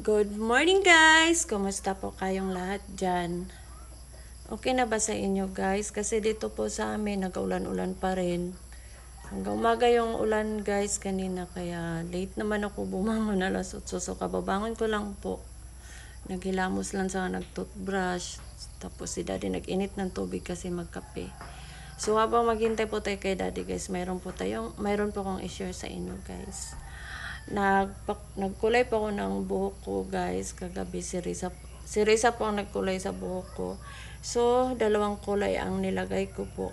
Good morning guys! Kumusta po kayong lahat dyan? Okay na ba sa inyo guys? Kasi dito po sa amin nag-ulan-ulan pa rin. Hanggang umaga yung ulan guys kanina kaya late naman ako bumangon alas 8. So kababangon ko lang po. Naghilamos lang sa nag-toothbrush. Tapos si daddy nag-init ng tubig kasi magkape. So habang maghintay po tayo kay daddy guys, mayroon po akong i-share sa inyo guys. Nagkulay po ako ng buhok ko guys kagabi. Si Risa po ang nagkulay sa buhok ko. So dalawang kulay ang nilagay ko po,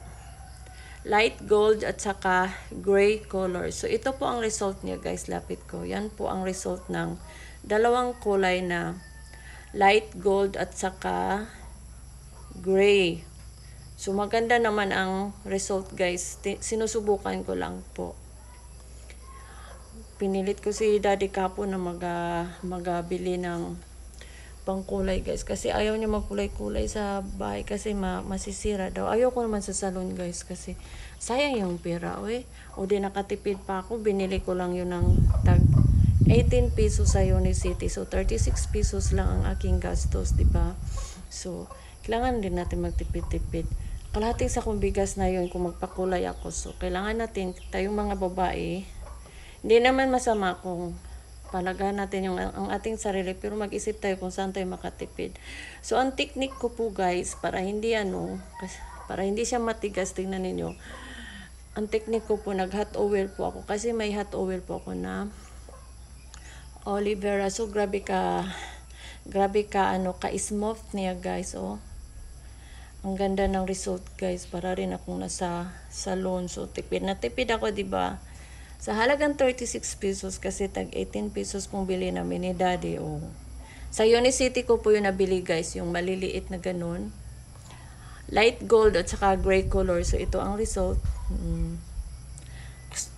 light gold at saka gray color. So ito po ang result niya guys. Lapit ko, yan po ang result ng dalawang kulay na light gold at saka gray. So maganda naman ang result guys. Sinusubukan ko lang po. Pinilit ko si daddy kapo na magabili ng pangkulay guys. Kasi ayaw niya magkulay-kulay sa bahay kasi masisira daw. Ayaw ko naman sa salon guys kasi sayang yung pera. O di nakatipid pa ako. Binili ko lang yun ng tag 18 pesos sa Unicity. So 36 pesos lang ang aking gastos, diba? So kailangan din natin magtipid-tipid. Kalahating sa kong bigas na yun kung magpakulay ako. So kailangan natin, tayong mga babae, hindi naman masama kung palagahan natin ang ating sarili, pero mag-isip tayo kung saan tayo makatipid. So ang technique ko po guys, para hindi siya matigas, tingnan ninyo. Ang technique ko po, nag-hot oil po ako kasi may hot oil po ako na olive vera. So grabe ka ka-smooth niya guys. Ang ganda ng result guys, para rin akong nasa salon. So tipid na tipid ako, diba? Sa halagang 36 pesos kasi tag 18 pesos pong bili namin ni daddy. Sa Unicity ko po yung nabili guys, yung maliliit na ganun. Light gold at saka gray color. So ito ang result.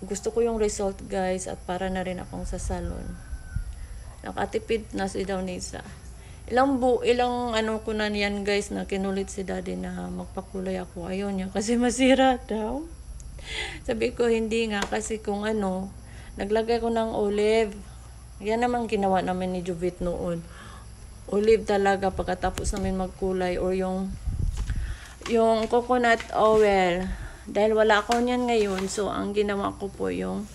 Gusto ko yung result guys at para na rin akong sa salon. Nakatipid na si Dawnisa. Ilang ano ko na yan guys na kinulit si daddy na magpakulay ako. Ayaw niya kasi masira daw. Sabi ko hindi nga kasi kung naglagay ko ng olive. Yan naman ginawa namin ni Juvit noon. Olive talaga pagkatapos namin magkulay, or yung coconut oil. Dahil wala ako niyan ngayon, so ang ginawa ko po yung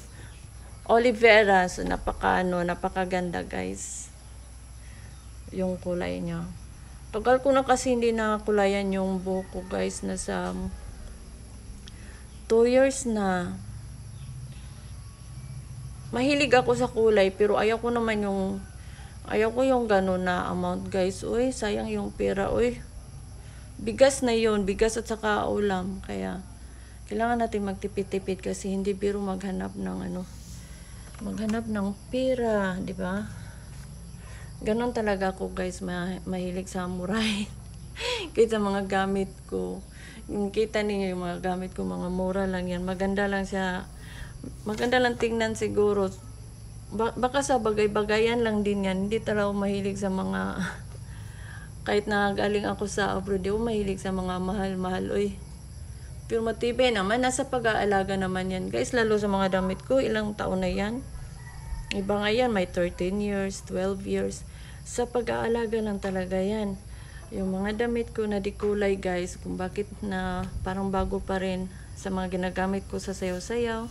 olive vera. So napakaganda guys. Yung kulay niya. Tagal ko na kasi hindi nakakulayan yung buhok ko guys, nasa 2 years na. Mahilig ako sa kulay pero ayaw ko yung gano'n na amount guys. Sayang yung pera. Bigas na yun, bigas at saka ulam. Kaya kailangan natin magtipid-tipid kasi hindi biro maghanap ng pera, di ba? Ganon talaga ako guys, mahilig sa murahin. Kaysa mga gamit ko. Kita niyo yung mga gamit ko, mga mura lang yan. Maganda lang tingnan siguro. Baka sa bagay-bagayan lang din yan. Hindi talaga mahilig sa mga kahit na galing ako sa abroad, mahilig sa mga mahal-mahal. Pero matibay naman, nasa pag-aalaga naman yan guys. Lalo sa mga damit ko, ilang taon na yan. Iba nga yan, may 13 years, 12 years. Sa pag-aalaga lang talaga yan. Yung mga damit ko na di kulay guys, kung bakit na parang bago pa rin sa mga ginagamit ko sa sayaw-sayaw.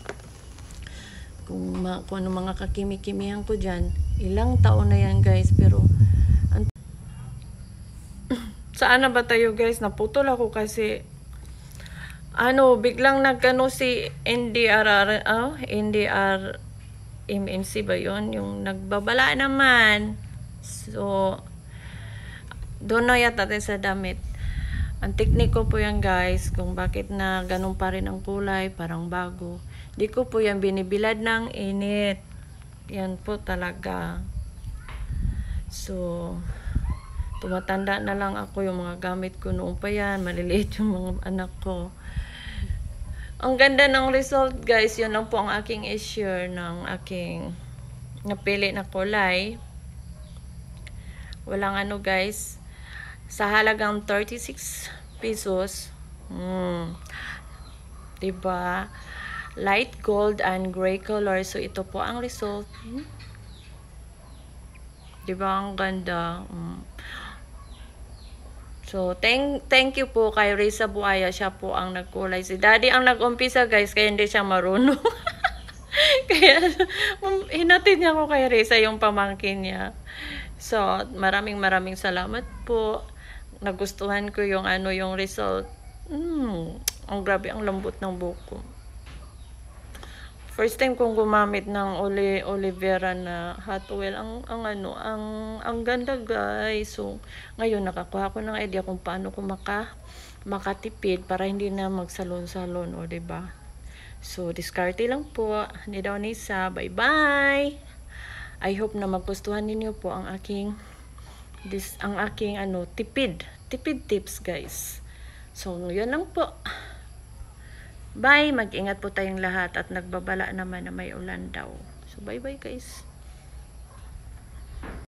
Kung ano mga kakimi-kimihan ko dyan, ilang taon na yan guys. Pero saan na ba tayo guys? Naputol ako kasi biglang si NDR MMC ba yun? Yung nagbabala naman. So doon na yata tayo sa damit. Ang technique ko po yan guys, kung bakit na ganun pa rin ang kulay, parang bago. Di ko po yan binibilad ng init. Yan po talaga. So tumatanda na lang ako, yung mga gamit ko noon pa yan, maliliit yung mga anak ko. Ang ganda ng result guys, yun lang po ang aking i-share ng aking napili na kulay. Walang guys, sa halagang 36 pesos. Diba? Light gold and gray color. So ito po ang result. 'Di ba ang ganda? So, thank you po kay Risa Buaya. Siya po ang nagkulay. Si Daddy ang nag-umpisa, guys, kaya hindi siya marunong. Kaya, hinatid niya ako kay Risa yung pamangkin niya. So, maraming salamat po. Nagustuhan ko yung yung result. Ang grabe, ang lambot ng buko. First time kong gumamit ng Olivera na hot oil. Ang ganda, guys. So, ngayon nakakuha ko ng idea kung paano ko makatipid para hindi na magsalon-salon, o 'di ba? So, diskarte lang po ni Dawnisa. Bye-bye. I hope na magustuhan ninyo po ang aking tipid tips, guys. So, yun lang po. Bye, mag-ingat po tayong lahat at nagbabala naman na may ulan daw. So, bye-bye, guys.